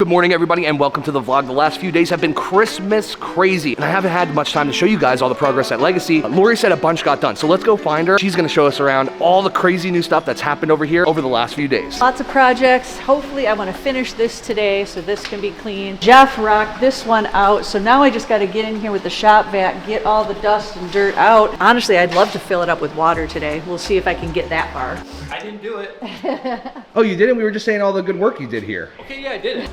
Good morning, everybody, and welcome to the vlog. The last few days have been Christmas crazy, and I haven't had much time to show you guys all the progress at Legacy. Lori said a bunch got done, so let's go find her. She's gonna show us around all the crazy new stuff that's happened over here over the last few days. Lots of projects. Hopefully I want to finish this today so this can be clean. Jeff rocked this one out, so now I just got to get in here with the shop vac, get all the dust and dirt out. Honestly, I'd love to fill it up with water today. We'll see if I can get that far. I didn't do it. Oh, you didn't? We were just saying all the good work you did here. Okay, yeah, I did it.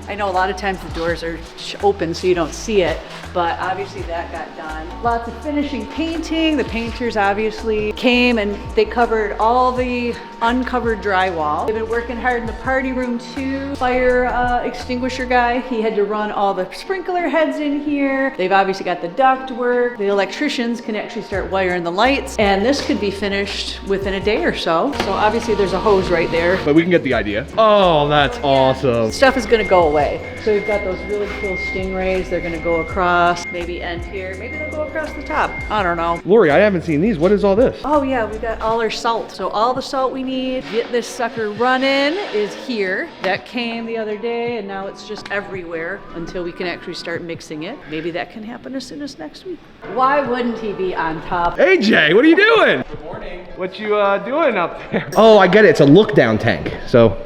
I know a lot of times the doors are open so you don't see it, but obviously that got done. Lots of finishing painting. The painters obviously came and they covered all the uncovered drywall. They've been working hard in the party room too. Fire extinguisher guy, he had to run all the sprinkler heads in here. They've obviously got the duct work. The electricians can actually start wiring the lights, and this could be finished within a day or so. So obviously there's a hose right there. But we can get the idea. Oh, that's awesome. Stuff is gonna go away. So we've got those really cool stingrays. They're gonna go across, maybe end here. Maybe they'll go across the top. I don't know. Lori, I haven't seen these. What is all this? Oh yeah, we got all our salt. So all the salt we need, get this sucker running, is here. That came the other day and now it's just everywhere until we can actually start mixing it. Maybe that can happen as soon as next week. Why wouldn't he be on top? AJ, what are you doing? Good morning. What you doing up there? Oh, I get it. It's a look down tank. So.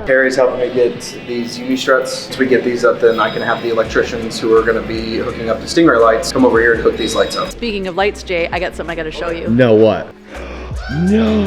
Terry's helping me get these UV struts. Once we get these up, then I can have the electricians who are going to be hooking up the Stingray lights come over here and hook these lights up. Speaking of lights, Jay, I got something I gotta show you. No, what? No.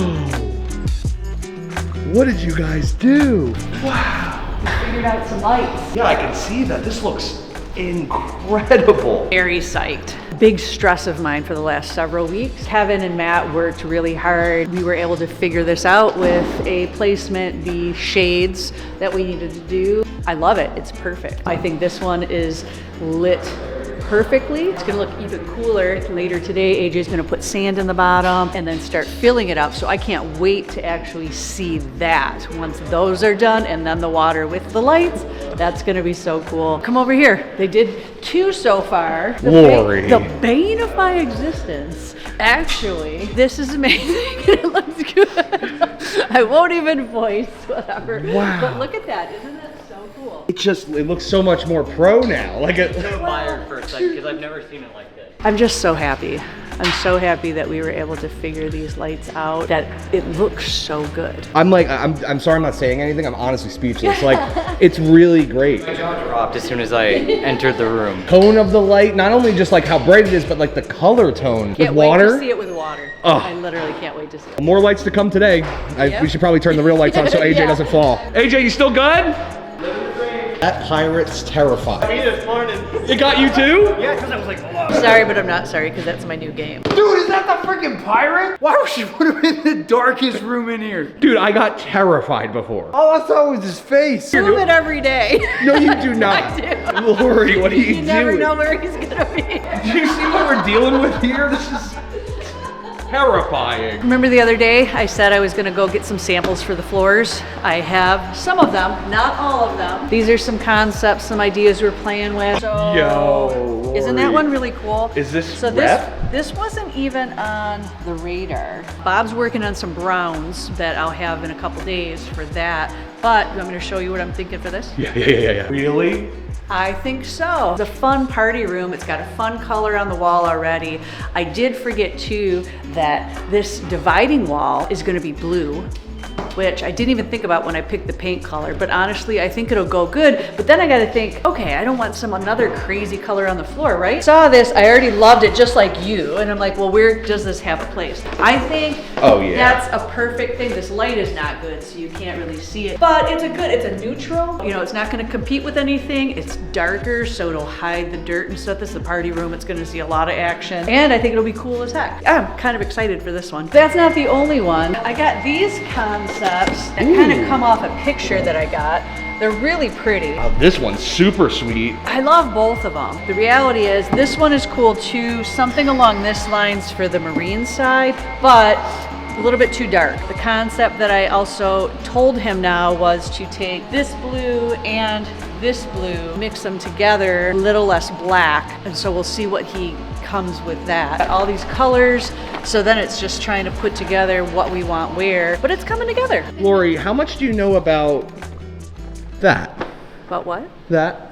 What did you guys do? Wow. We figured out some lights. Yeah, I can see that. This looks incredible. Very psyched. Big stress of mine for the last several weeks. Kevin and Matt worked really hard. We were able to figure this out with a placement, the shades that we needed to do. I love it. It's perfect. I think this one is lit perfectly. It's gonna look even cooler later today. AJ's gonna put sand in the bottom and then start filling it up. So I can't wait to actually see that once those are done, and then the water with the lights. That's gonna be so cool. Come over here. They did 2 so far. Lori. The bane of my existence. Actually, this is amazing. It looks good. I won't even voice whatever. Wow. But look at that. Isn't that so cool? It looks so much more pro now. Like I'm admired for a second because I've never seen it like this. I'm just so happy. I'm so happy that we were able to figure these lights out, that it looks so good. I'm sorry I'm not saying anything. I'm honestly speechless. Like, it's really great. My jaw dropped as soon as I entered the room. Tone of the light, not only just like how bright it is, but like the color tone Can't with wait water. to see it with water. Oh. I literally can't wait to see it. More lights to come today. Yep. We should probably turn the real lights on so AJ Yeah. doesn't fall. AJ, you still good? That pirate's terrified. Me this morning. It got you too? Yeah, because I was like, whoa. Sorry, but I'm not sorry, because that's my new game. Dude, is that the freaking pirate? Why would you put him in the darkest room in here? Dude, I got terrified before. All I saw was his face. Do it every day. No, you do not. I do. Lori, what are you You doing? never know where he's gonna be. Do you see what we're dealing with here? This is terrifying. Remember the other day I said I was gonna go get some samples for the floors? I have some of them, not all of them. These are some concepts, some ideas we're playing with. So, Yo, isn't that Lori. one really cool? Is this so rep? This wasn't even on the radar. Bob's working on some browns that I'll have in a couple days for that. But I'm gonna show you what I'm thinking for this. Yeah. Really? I think so. It's a fun party room. It's got a fun color on the wall already. I did forget too that this dividing wall is gonna be blue, which I didn't even think about when I picked the paint color, but honestly, I think it'll go good. But then I gotta think, okay, I don't want another crazy color on the floor, right? Saw this, I already loved it just like you, and I'm like, well, where does this have a place? I think that's a perfect thing. This light is not good, so you can't really see it, but it's a neutral. You know, it's not gonna compete with anything. It's darker, so it'll hide the dirt and stuff. This is the party room. It's gonna see a lot of action, and I think it'll be cool as heck. I'm kind of excited for this one. That's not the only one. I got these concepts that kind of come off a picture that I got. They're really pretty. This one's super sweet. I love both of them. The reality is this one is cool too, something along this lines for the marine side, but a little bit too dark. The concept that I also told him now was to take this blue and this blue, mix them together, a little less black, and so we'll see what he comes with that. All these colors, so then it's just trying to put together what we want where, but it's coming together. Lori, how much do you know about That. About what? That.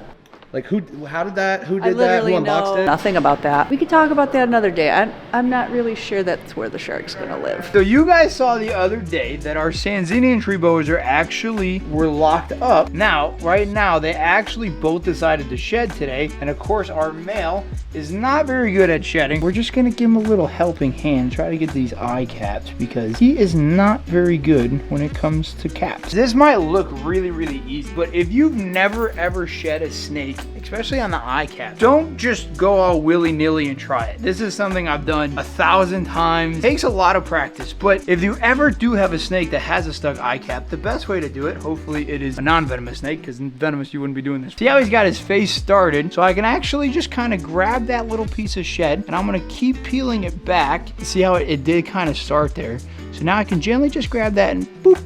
Like who did that? Who I did that? Who literally unboxed know it? nothing about that. We could talk about that another day. I'm not really sure that's where the shark's gonna live. So you guys saw the other day that our Sanzinian tree boas were locked up. Now, right now, they actually both decided to shed today. And of course, our male is not very good at shedding. We're just gonna give him a little helping hand, try to get these eye caps because he is not very good when it comes to caps. This might look really, really easy, but if you've never ever shed a snake, especially on the eye cap, don't just go all willy-nilly and try it. This is something I've done 1,000 times. It takes a lot of practice, but if you ever do have a snake that has a stuck eye cap, the best way to do it, hopefully it is a non-venomous snake, because venomous you wouldn't be doing this. See how he's got his face started? So I can actually just kind of grab that little piece of shed, and I'm gonna keep peeling it back. See how it did kind of start there. So now I can gently just grab that and boop.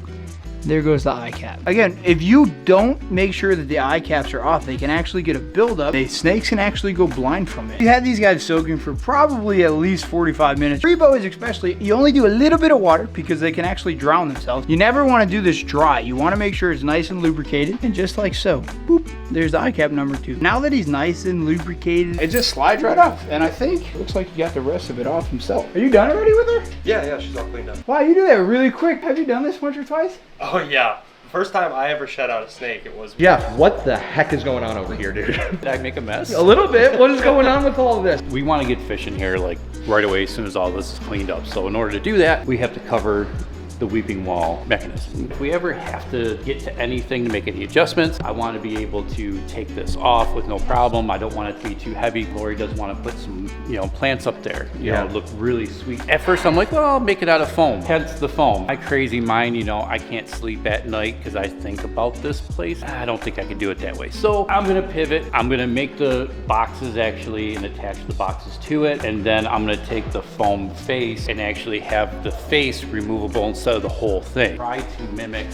There goes the eye cap. Again, if you don't make sure that the eye caps are off, they can actually get a buildup. The snakes can actually go blind from it. You had these guys soaking for probably at least 45 minutes. Tree boas especially, you only do a little bit of water because they can actually drown themselves. You never want to do this dry. You want to make sure it's nice and lubricated, and just like so, boop, there's the eye cap number 2. Now that he's nice and lubricated, it just slides right off. And I think, looks like you got the rest of it off himself. Are you done already with her? Yeah, she's all cleaned up. Wow, you do that really quick. Have you done this once or twice? Oh yeah. First time I ever shed out a snake, it was... Yeah, what the heck is going on over here, dude? Did I make a mess? A little bit. What is going on with all of this? We want to get fish in here like right away as soon as all this is cleaned up. So in order to do that, we have to cover the weeping wall mechanism. If we ever have to get to anything to make any adjustments, I want to be able to take this off with no problem. I don't want it to be too heavy. Lori does want to put some, plants up there, you know, look really sweet. At first I'm like, well, I'll make it out of foam. Hence the foam. My crazy mind, I can't sleep at night because I think about this place. I don't think I can do it that way. So I'm gonna pivot. I'm gonna make the boxes actually and attach the boxes to it. And then I'm gonna take the foam face and actually have the face removable instead of the whole thing. Try to mimic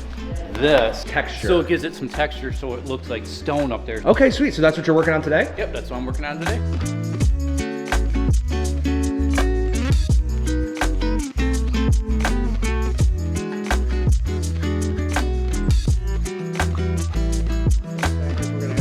this texture. So it gives it some texture so it looks like stone up there. Okay, sweet. So that's what you're working on today? Yep, that's what I'm working on today. We're gonna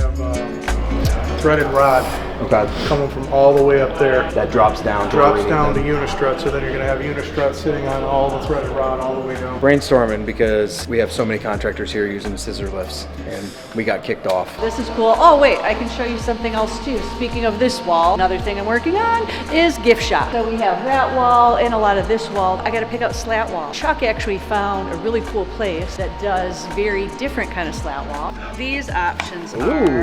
have threaded rod Okay. coming from all the way up there. That drops down. Drops down the unistrut, so then you're gonna have unistrut sitting on all the threaded rod all the way down. Brainstorming because we have so many contractors here using scissor lifts, and we got kicked off. This is cool. Oh wait, I can show you something else too. Speaking of this wall, another thing I'm working on is gift shop. So we have that wall and a lot of this wall. I gotta pick out slat wall. Chuck actually found a really cool place that does very different kind of slat wall. These options are,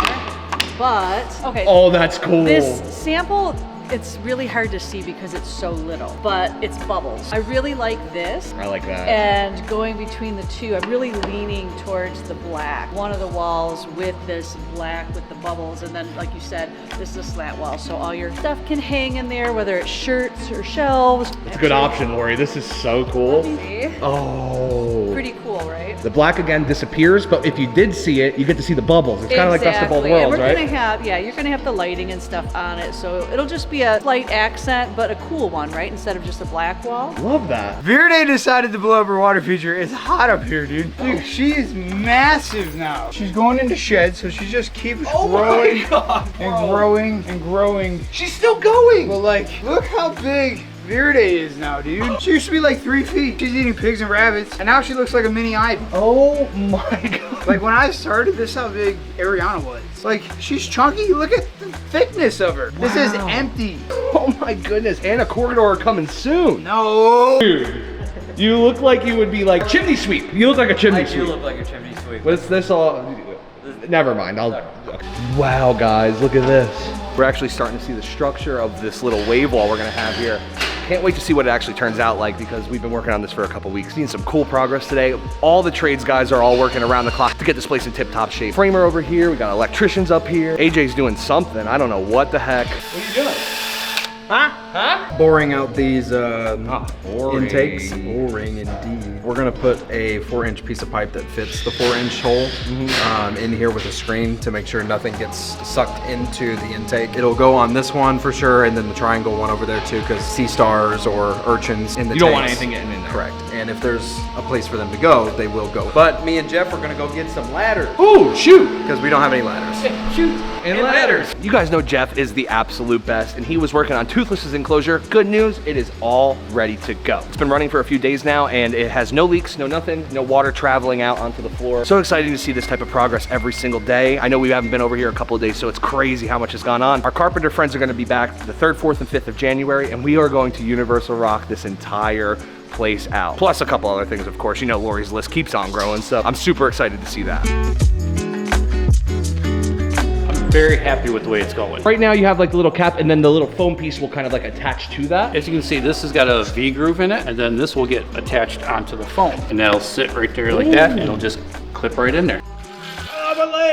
okay. Oh, that's cool. This sample, it's really hard to see because it's so little, but it's bubbles. I really like this. I like that. And going between the two, I'm really leaning towards the black. One of the walls with this black with the bubbles, and then like you said, this is a slat wall, so all your stuff can hang in there, whether it's shirts or shelves. It's a good option, Lori. This is so cool. See? Oh. Pretty cool, right? The black again disappears, but if you did see it, you get to see the bubbles. It's kind of like best of both Exactly. worlds, And we're right? gonna have, you're gonna have the lighting and stuff on it, so it'll just be a slight accent, but a cool one, right? Instead of just a black wall. Love that. Verde decided to blow up her water feature. It's hot up here, dude. Dude, she is massive now. She's going into shed, so she just keeps growing and growing and growing. She's still going. But like, look how big Verde is now, dude. She used to be like 3 feet. She's eating pigs and rabbits, and now she looks like a mini ivy. Oh my God. Like when I started, this is how big Ariana was. Like, she's chunky. Look at the thickness of her. This is empty. Oh my goodness. And a corridor coming soon. No. Dude, you look like you would be like chimney sweep. You look like a chimney I do sweep. look like a chimney sweep. What's this all? Never mind. Wow, guys, look at this. We're actually starting to see the structure of this little wave wall we're gonna have here. Can't wait to see what it actually turns out like because we've been working on this for a couple weeks. Seeing some cool progress today. All the trades guys are all working around the clock to get this place in tip-top shape. Framer over here, we got electricians up here. AJ's doing something. I don't know what the heck. What are you doing? boring out these intakes. Boring indeed. We're gonna put a 4-inch piece of pipe that fits the 4-inch hole in here with a screen to make sure nothing gets sucked into the intake. It'll go on this one for sure, and then the triangle one over there too, because sea stars or urchins in the You don't want tanks. anything getting in there. Correct. And if there's a place for them to go, they will go. But me and Jeff are gonna go get some ladders. Ooh, shoot! Because we don't have any ladders. Shoot! And ladders! You guys know Jeff is the absolute best, and he was working on Toothless's enclosure. Good news, it is all ready to go. It's been running for a few days now, and it has no leaks, no nothing, no water traveling out onto the floor. So exciting to see this type of progress every single day. I know we haven't been over here a couple of days, so it's crazy how much has gone on. Our carpenter friends are gonna be back the 3rd, 4th, and 5th of January, and we are going to Universal Rock this entire place out. Plus a couple other things, of course. You know Lori's list keeps on growing, so I'm super excited to see that. I'm very happy with the way it's going. Right now you have like the little cap, and then the little foam piece will kind of like attach to that. As you can see, this has got a V groove in it, and then this will get attached onto the foam. And that'll sit right there like that, and it'll just clip right in there.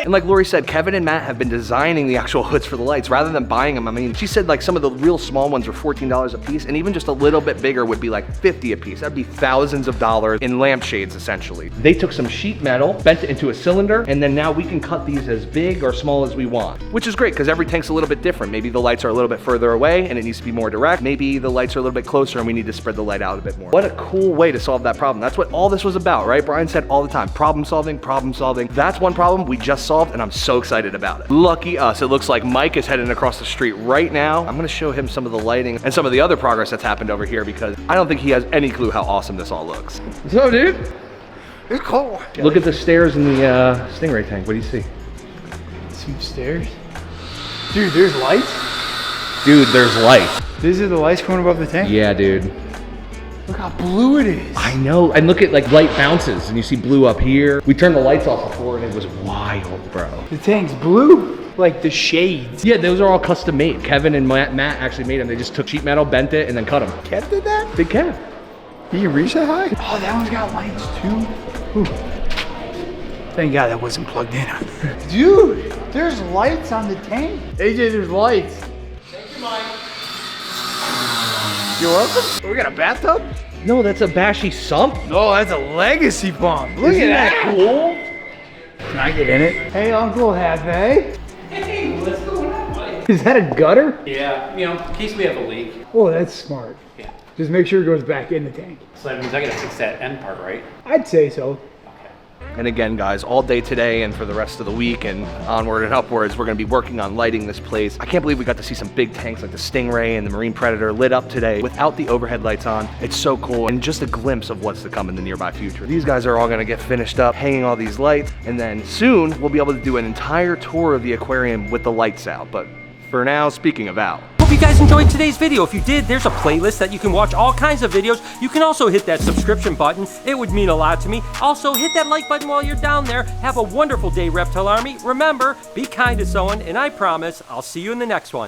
And like Lori said, Kevin and Matt have been designing the actual hoods for the lights rather than buying them. I mean, she said like some of the real small ones are $14 a piece, and even just a little bit bigger would be like $50 a piece. That'd be thousands of dollars in lampshades, essentially. They took some sheet metal, bent it into a cylinder, and then now we can cut these as big or small as we want, which is great because every tank's a little bit different. Maybe the lights are a little bit further away and it needs to be more direct. Maybe the lights are a little bit closer and we need to spread the light out a bit more. What a cool way to solve that problem. That's what all this was about, right? Brian said all the time, problem solving, problem solving. That's one problem we just solved, and I'm so excited about it. Lucky us. It looks like Mike is heading across the street right now. I'm gonna show him some of the lighting and some of the other progress that's happened over here because I don't think he has any clue how awesome this all looks. What's up, dude? It's cool. Look at the stairs in the Stingray tank. What do you see? Some stairs. Dude, there's lights? Dude, there's light. These are the lights coming above the tank? Yeah, dude. Look how blue it is. I know. And look at like light bounces and you see blue up here. We turned the lights off before and it was wild, bro. The tank's blue. Like the shades. Yeah, those are all custom made. Kevin and Matt actually made them. They just took sheet metal, bent it, and then cut them. Kev did that? Big Kev. You can reach that high? Oh, that one's got lights too. Ooh. Thank God that wasn't plugged in. Dude, there's lights on the tank. AJ, there's lights. Thank you, Mike. You're welcome. We got a bathtub? No, that's a bashy sump. No, that's a legacy pump. Look Isn't at that cool? Can I get in it? Hey, Uncle Hefe. Hey, what's going on, Mike? Is that a gutter? Yeah, you know, in case we have a leak. Oh, that's smart. Yeah. Just make sure it goes back in the tank. So that means I gotta fix that end part, right? I'd say so. And again, guys, all day today and for the rest of the week and onward and upwards, we're gonna be working on lighting this place. I can't believe we got to see some big tanks like the Stingray and the Marine Predator lit up today without the overhead lights on. It's so cool, and just a glimpse of what's to come in the nearby future. These guys are all gonna get finished up, hanging all these lights, and then soon we'll be able to do an entire tour of the aquarium with the lights out. But for now, speaking of out. Hope you guys enjoyed today's video. If you did, there's a playlist that you can watch all kinds of videos. You can also hit that subscription button. It would mean a lot to me. Also, hit that like button while you're down there. Have a wonderful day, Reptile Army. Remember, be kind to someone, and I promise I'll see you in the next one.